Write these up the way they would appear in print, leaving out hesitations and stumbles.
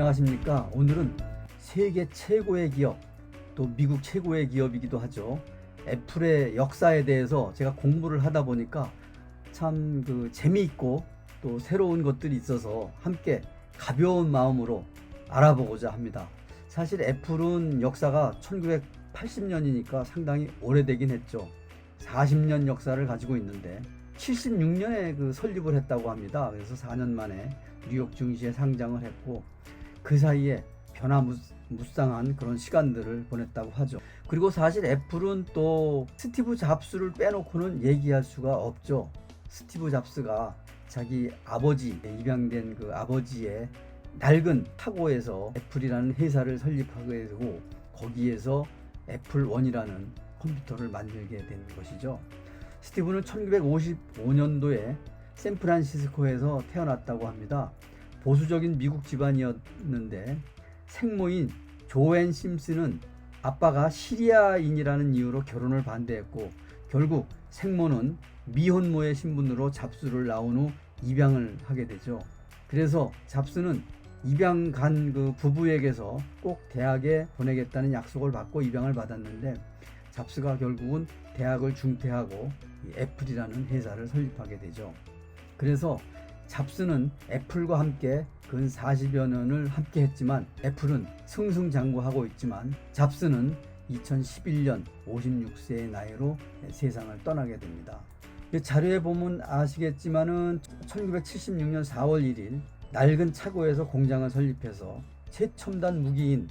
안녕하십니까. 오늘은 세계 최고의 기업, 또 미국 최고의 기업이기도 하죠, 애플의 역사에 대해서 제가 공부를 하다 보니까 참 재미있고 또 새로운 것들이 있어서 함께 가벼운 마음으로 알아보고자 합니다. 사실 애플은 역사가 1980년이니까 상당히 오래되긴 했죠. 40년 역사를 가지고 있는데 76년에 설립을 했다고 합니다. 그래서 4년 만에 뉴욕 증시에 상장을 했고, 그 사이에 변화무쌍한 그런 시간들을 보냈다고 하죠. 그리고 사실 애플은 또 스티브 잡스를 빼놓고는 얘기할 수가 없죠. 스티브 잡스가 자기 아버지, 입양된 그 아버지의 낡은 타고에서 애플이라는 회사를 설립하게 되고, 거기에서 애플1이라는 컴퓨터를 만들게 된 것이죠. 스티브는 1955년도에 샌프란시스코에서 태어났다고 합니다. 보수적인 미국 집안이었는데 생모인 조앤 심슨은 아빠가 시리아인이라는 이유로 결혼을 반대했고, 결국 생모는 미혼모의 신분으로 잡스를 낳은 후 입양을 하게 되죠. 그래서 잡스는 입양 간 그 부부에게서 꼭 대학에 보내겠다는 약속을 받고 입양을 받았는데, 잡스가 결국은 대학을 중퇴하고 애플이라는 회사를 설립하게 되죠. 그래서 잡스는 애플과 함께 근 40여 년을 함께 했지만, 애플은 승승장구하고 있지만 잡스는 2011년 56세의 나이로 세상을 떠나게 됩니다. 자료에 보면 아시겠지만은 1976년 4월 1일 낡은 차고에서 공장을 설립해서 최첨단 무기인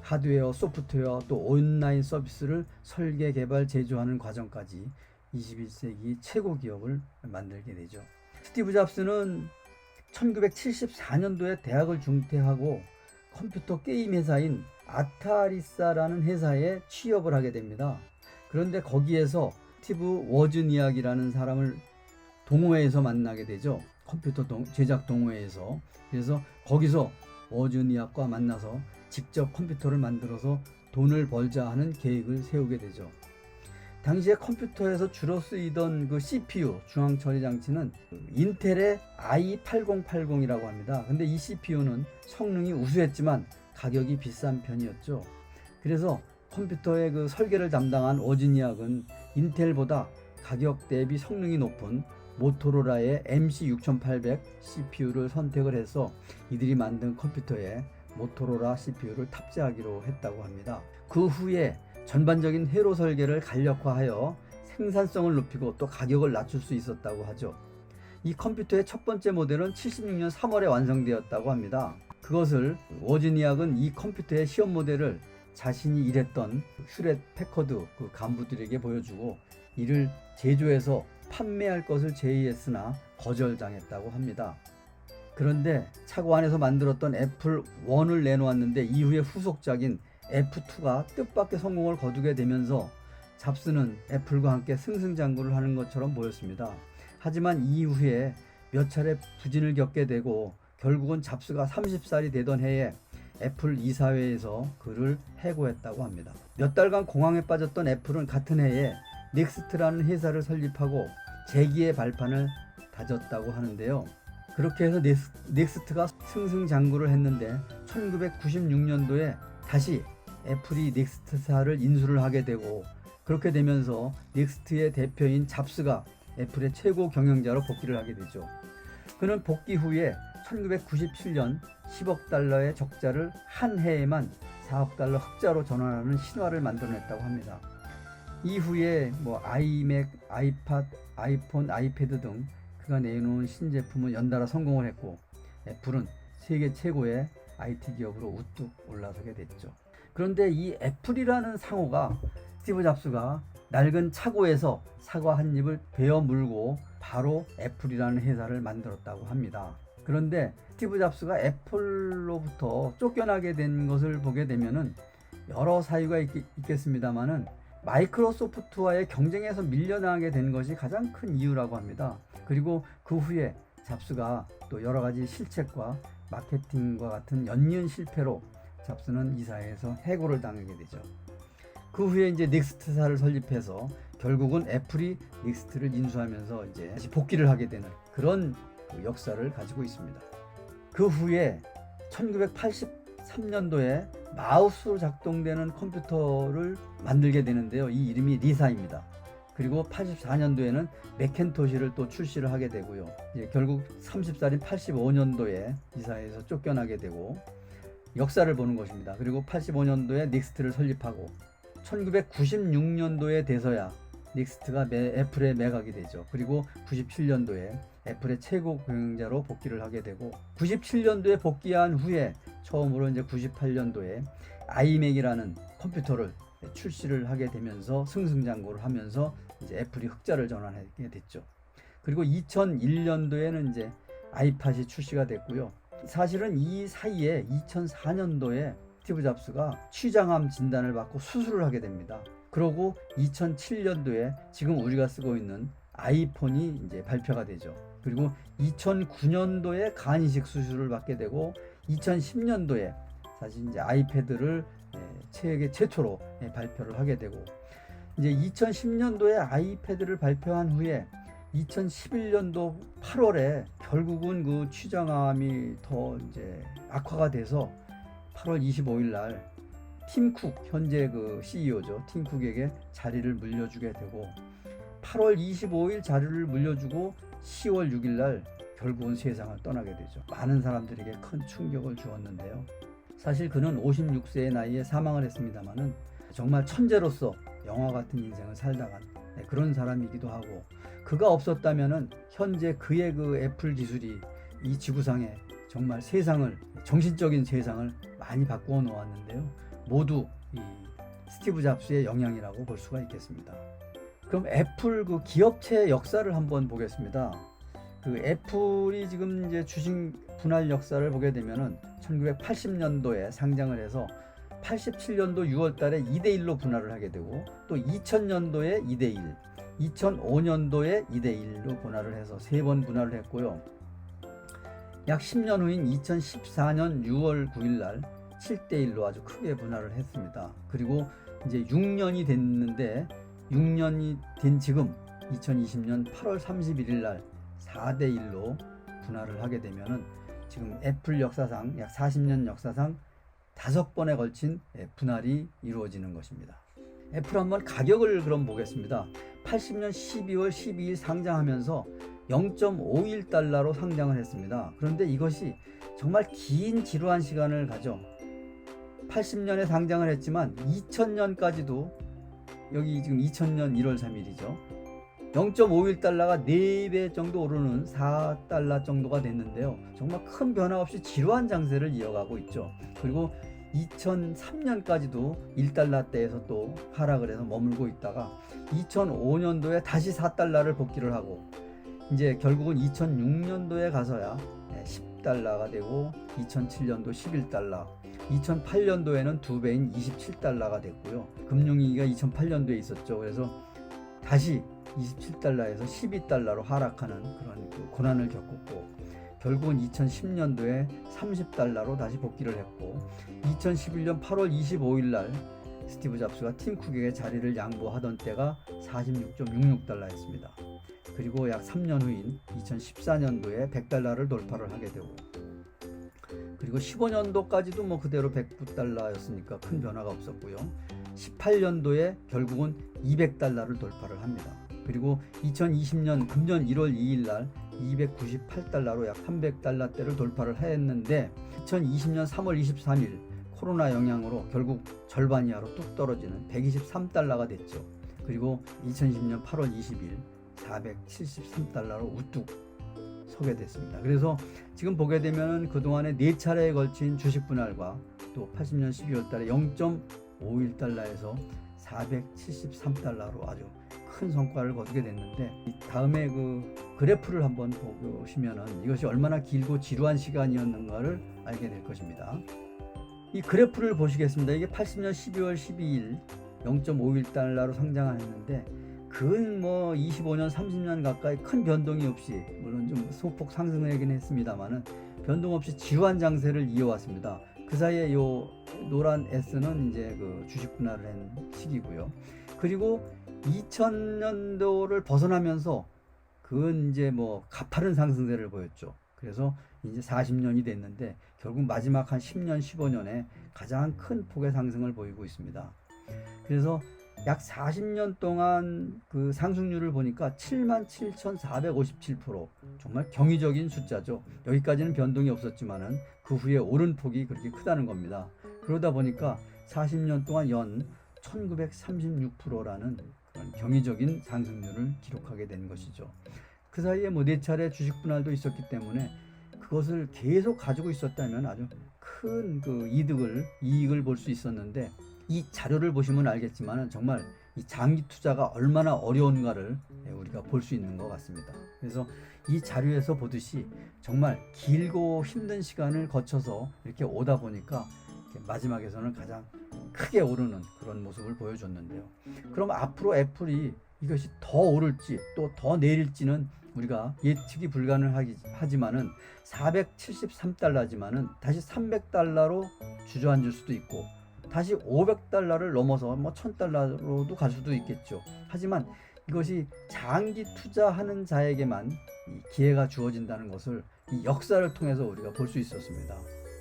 하드웨어, 소프트웨어, 또 온라인 서비스를 설계, 개발, 제조하는 과정까지 21세기 최고 기업을 만들게 되죠. 스티브 잡스는 1974년도에 대학을 중퇴하고 컴퓨터 게임 회사인 아타리사라는 회사에 취업을 하게 됩니다. 그런데 거기에서 스티브 워즈니악이라는 사람을 동호회에서 만나게 되죠. 컴퓨터 제작 동호회에서. 그래서 거기서 워즈니악과 만나서 직접 컴퓨터를 만들어서 돈을 벌자 하는 계획을 세우게 되죠. 당시에 컴퓨터에서 주로 쓰이던 그 CPU, 중앙 처리 장치는 인텔의 i8080이라고 합니다. 근데 이 CPU는 성능이 우수했지만 가격이 비싼 편이었죠. 그래서 컴퓨터의 그 설계를 담당한 워즈니악은 인텔보다 가격 대비 성능이 높은 모토로라의 MC6800 CPU를 선택을 해서 이들이 만든 컴퓨터에 모토로라 CPU를 탑재하기로 했다고 합니다. 그 후에 전반적인 회로 설계를 간략화하여 생산성을 높이고 또 가격을 낮출 수 있었다고 하죠. 이 컴퓨터의 첫 번째 모델은 76년 3월에 완성되었다고 합니다. 그것을 워즈니악은 이 컴퓨터의 시험 모델을 자신이 일했던 휴렛 패커드 그 간부들에게 보여주고, 이를 제조해서 판매할 것을 제의했으나 거절당했다고 합니다. 그런데 차고 안에서 만들었던 애플 1을 내놓았는데, 이후에 후속작인 F2가 뜻밖의 성공을 거두게 되면서 잡스는 애플과 함께 승승장구를 하는 것처럼 보였습니다. 하지만 이후에 몇 차례 부진을 겪게 되고, 결국은 잡스가 30살이 되던 해에 애플 이사회에서 그를 해고했다고 합니다. 몇 달간 공황에 빠졌던 애플은 같은 해에 넥스트라는 회사를 설립하고 재기의 발판을 다졌다고 하는데요. 그렇게 해서 넥스트가 승승장구를 했는데 1996년도에 다시 애플이 넥스트사를 인수를 하게 되고, 그렇게 되면서 넥스트의 대표인 잡스가 애플의 최고 경영자로 복귀를 하게 되죠. 그는 복귀 후에 1997년 10억 달러의 적자를 한 해에만 4억 달러 흑자로 전환하는 신화를 만들어냈다고 합니다. 이후에 아이맥, 아이팟, 아이폰, 아이패드 등 그가 내놓은 신제품은 연달아 성공을 했고, 애플은 세계 최고의 IT 기업으로 우뚝 올라서게 됐죠. 그런데 이 애플이라는 상호가 스티브 잡스가 낡은 차고에서 사과 한 입을 베어 물고 바로 애플이라는 회사를 만들었다고 합니다. 그런데 스티브 잡스가 애플로부터 쫓겨나게 된 것을 보게 되면은 여러 사유가 있겠습니다만은 마이크로소프트와의 경쟁에서 밀려나게 된 것이 가장 큰 이유라고 합니다. 그리고 그 후에 잡스가 또 여러 가지 실책과 마케팅과 같은 연이은 실패로 잡스는 이사회에서 해고를 당하게 되죠. 그 후에 이제 넥스트사를 설립해서 결국은 애플이 넥스트를 인수하면서 이제 다시 복귀를 하게 되는 그런 역사를 가지고 있습니다. 그 후에 1983년도에 마우스로 작동되는 컴퓨터를 만들게 되는데요. 이 이름이 리사입니다. 그리고 84년도에는 맥킨토시를 또 출시를 하게 되고요. 결국 30살인 85년도에 리사에서 쫓겨나게 되고 역사를 보는 것입니다. 그리고 85년도에 닉스트를 설립하고 1996년도에 돼서야 닉스트가 애플에 매각이 되죠. 그리고 97년도에 애플의 최고 경영자로 복귀를 하게 되고 97년도에 복귀한 후에 처음으로 이제 98년도에 아이맥이라는 컴퓨터를 출시를 하게 되면서 승승장구를 하면서 이제 애플이 흑자를 전환하게 됐죠. 그리고 2001년도에는 이제 아이팟이 출시가 됐고요. 사실은 이 사이에 2004년도에 스티브 잡스가 취장암 진단을 받고 수술을 하게 됩니다. 그러고 2007년도에 지금 우리가 쓰고 있는 아이폰이 이제 발표가 되죠. 그리고 2009년도에 간 이식 수술을 받게 되고 2010년도에 사실 이제 아이패드를 세계 최초로 발표를 하게 되고 이제 2010년도에 아이패드를 발표한 후에 2011년도 8월에 결국은 그 취장암이 더 이제 악화가 돼서 8월 25일 날 팀 쿡, 현재 그 CEO죠. 팀 쿡에게 자리를 물려주게 되고 8월 25일 자리를 물려주고 10월 6일 날 결국은 세상을 떠나게 되죠. 많은 사람들에게 큰 충격을 주었는데요. 사실 그는 56세의 나이에 사망을 했습니다만은 정말 천재로서 영화 같은 인생을 살다간 그런 사람이기도 하고 그가 없었다면은 현재 그의 그 애플 기술이 이 지구상에 정말 세상을 정신적인 세상을 많이 바꾸어 놓았는데요. 모두 이 스티브 잡스의 영향이라고 볼 수가 있겠습니다. 그럼 애플 그 기업체 역사를 한번 보겠습니다. 그 애플이 지금 이제 주식 분할 역사를 보게 되면은 1980년도에 상장을 해서 87년도 6월 달에 2대1로 분할을 하게 되고 또 2000년도에 2대1, 2005년도에 2대1로 분할을 해서 3번 분할을 했고요. 약 10년 후인 2014년 6월 9일 날 7대1로 아주 크게 분할을 했습니다. 그리고 이제 6년이 됐는데 6년이 된 지금 2020년 8월 31일 날 4대1로 분할을 하게 되면은 지금 애플 역사상 약 40년 역사상 5번에 걸친 분할이 이루어지는 것입니다. 애플 한번 가격을 그럼 보겠습니다. 80년 12월 12일 상장하면서 0.51달러로 상장을 했습니다. 그런데 이것이 정말 긴 지루한 시간을 가져 80년에 상장을 했지만 2000년까지도 여기 지금 2000년 1월 3일이죠. 0.51달러가 4배 정도 오르는 4달러 정도가 됐는데요. 정말 큰 변화 없이 지루한 장세를 이어가고 있죠. 그리고 2003년까지도 1달러대에서 또 하락을 해서 머물고 있다가 2005년도에 다시 4달러를 복귀를 하고 이제 결국은 2006년도에 가서야 10달러가 되고 2007년도 11달러, 2008년도에는 2배인 27달러가 됐고요. 금융위기가 2008년도에 있었죠. 그래서 다시 27달러에서 12달러로 하락하는 그런 고난을 겪었고 결국은 2010년도에 30달러로 다시 복귀를 했고 2011년 8월 25일 날 스티브 잡스가 팀 쿡에게 자리를 양보하던 때가 46.66달러였습니다. 그리고 약 3년 후인 2014년도에 100달러를 돌파를 하게 되고 그리고 15년도까지도 뭐 그대로 109달러였으니까 큰 변화가 없었고요. 18년도에 결국은 200달러를 돌파를 합니다. 그리고 2020년 금년 1월 2일 날 298달러로 약 300달러대를 돌파를 했는데 2020년 3월 23일 코로나 영향으로 결국 절반 이하로 뚝 떨어지는 123달러가 됐죠. 그리고 2020년 8월 20일 473달러로 우뚝 서게 됐습니다. 그래서 지금 보게 되면 그동안에 4차례에 걸친 주식 분할과 또 80년 12월 달에 0.51달러에서 473달러로 아주 큰 성과를 거두게 됐는데 다음에 그 그래프를 한번 보시면은 이것이 얼마나 길고 지루한 시간이었는가를 알게 될 것입니다. 이 그래프를 보시겠습니다. 이게 80년 12월 12일 0.51달러로 상장했는데 근 뭐 25년 30년 가까이 큰 변동이 없이 물론 좀 소폭 상승하긴 했습니다만은 변동 없이 지루한 장세를 이어왔습니다. 그 사이에 요 노란 S는 이제 그 주식 분할을 한 시기고요. 그리고 2000년도를 벗어나면서 그건 이제 뭐 가파른 상승세를 보였죠. 그래서 이제 40년이 됐는데 결국 마지막 한 10년, 15년에 가장 큰 폭의 상승을 보이고 있습니다. 그래서 약 40년 동안 그 상승률을 보니까 77,457%, 정말 경이적인 숫자죠. 여기까지는 변동이 없었지만은 그 후에 오른폭이 그렇게 크다는 겁니다. 그러다 보니까 40년 동안 연 1936%라는 그런 경이적인 상승률을 기록하게 된 것이죠. 그 사이에 뭐 4차례 주식 분할도 있었기 때문에 그것을 계속 가지고 있었다면 아주 큰 그 이익을 볼 수 있었는데, 이 자료를 보시면 알겠지만 정말 이 장기 투자가 얼마나 어려운가를 우리가 볼 수 있는 것 같습니다. 그래서 이 자료에서 보듯이 정말 길고 힘든 시간을 거쳐서 이렇게 오다 보니까 마지막에서는 가장 크게 오르는 그런 모습을 보여줬는데요. 그럼 앞으로 애플이 이것이 더 오를지 또 더 내릴지는 우리가 예측이 불가능하지만은 473달러지만은 다시 300달러로 주저앉을 수도 있고 다시 500달러를 넘어서 뭐 1000달러로도 갈 수도 있겠죠. 하지만 이것이 장기 투자하는 자에게만 이 기회가 주어진다는 것을 이 역사를 통해서 우리가 볼 수 있었습니다.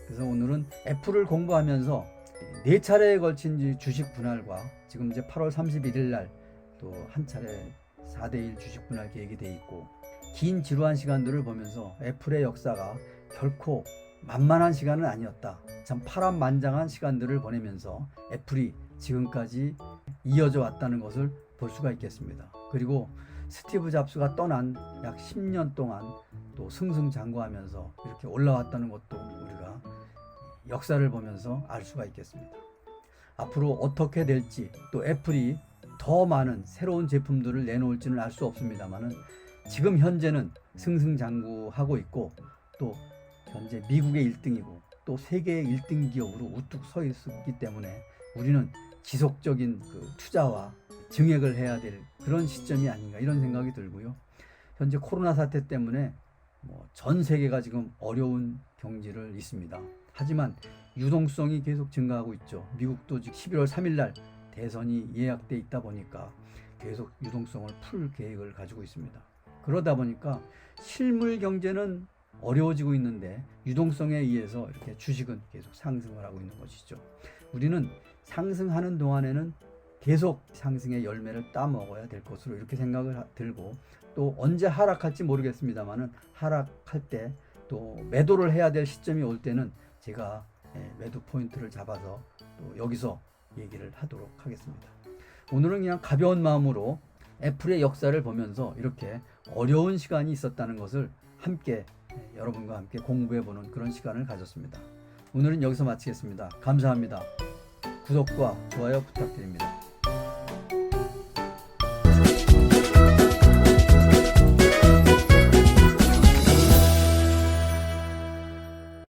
그래서 오늘은 애플을 공부하면서 4차례에 걸친 주식 분할과 지금 이제 8월 31일 날 또 한 차례 4대1 주식 분할 계획이 돼 있고, 긴 지루한 시간들을 보면서 애플의 역사가 결코 만만한 시간은 아니었다. 참 파란만장한 시간들을 보내면서 애플이 지금까지 이어져 왔다는 것을 볼 수가 있겠습니다. 그리고 스티브 잡스가 떠난 약 10년 동안 또 승승장구하면서 이렇게 올라왔다는 것도 우리가 역사를 보면서 알 수가 있겠습니다. 앞으로 어떻게 될지, 또 애플이 더 많은 새로운 제품들을 내놓을지는 알 수 없습니다만은 지금 현재는 승승장구하고 있고, 또 현재 미국의 1등이고 또 세계의 1등 기업으로 우뚝 서 있기 때문에 우리는 지속적인 그 투자와 증액을 해야 될 그런 시점이 아닌가, 이런 생각이 들고요. 현재 코로나 사태 때문에 전 세계가 지금 어려운 경지를 있습니다. 하지만 유동성이 계속 증가하고 있죠. 미국도 지금 11월 3일 날 대선이 예약돼 있다 보니까 계속 유동성을 풀 계획을 가지고 있습니다. 그러다 보니까 실물 경제는 어려워지고 있는데 유동성에 의해서 이렇게 주식은 계속 상승을 하고 있는 것이죠. 우리는 상승하는 동안에는 계속 상승의 열매를 따먹어야 될 것으로 이렇게 생각을 들고, 또 언제 하락할지 모르겠습니다만은 하락할 때 또 매도를 해야 될 시점이 올 때는 제가 매도 포인트를 잡아서 또 여기서 얘기를 하도록 하겠습니다. 오늘은 그냥 가벼운 마음으로 애플의 역사를 보면서 이렇게 어려운 시간이 있었다는 것을 함께 여러분과 함께 공부해보는 그런 시간을 가졌습니다. 오늘은 여기서 마치겠습니다. 감사합니다. 구독과 좋아요 부탁드립니다.